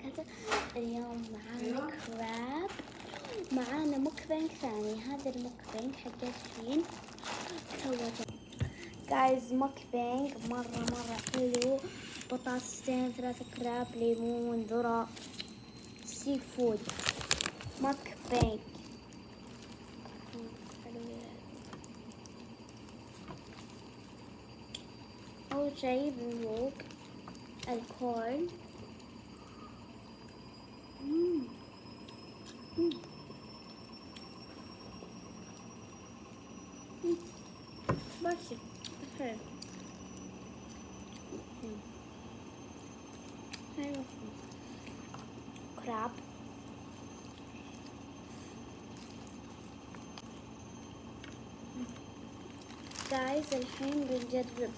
وبركاته. اليوم معانا كراب، معانا مكبنج ثاني. هذا المكبنج حق الحين جايز. مكبنج مرة حلو. بطاطستين، 3 كراب، ليمون، ذرة، سي فود. مكبنج أول شي بنذوق الكورن. بس حلو. حلو. كراب. جايز الحين بنجرب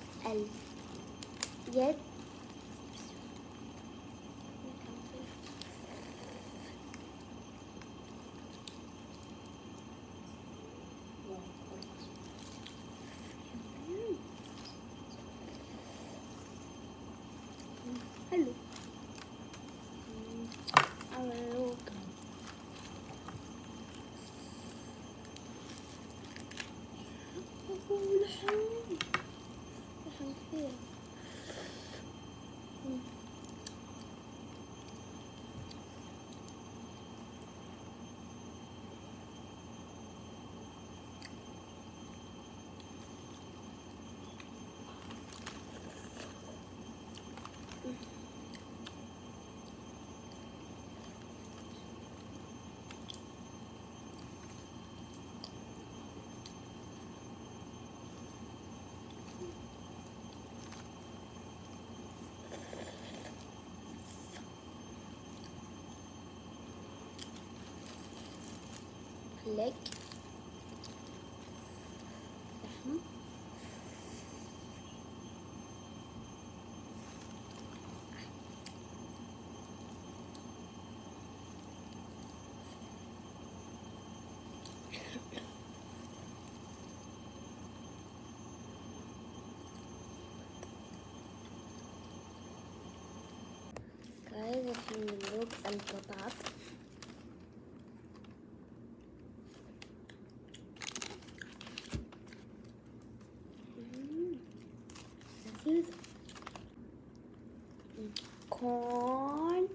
اليد. حلو. أروق. لحم كثير. لك لحمة. جايز الحين بنذوق البطاط. لذيذ. كورن.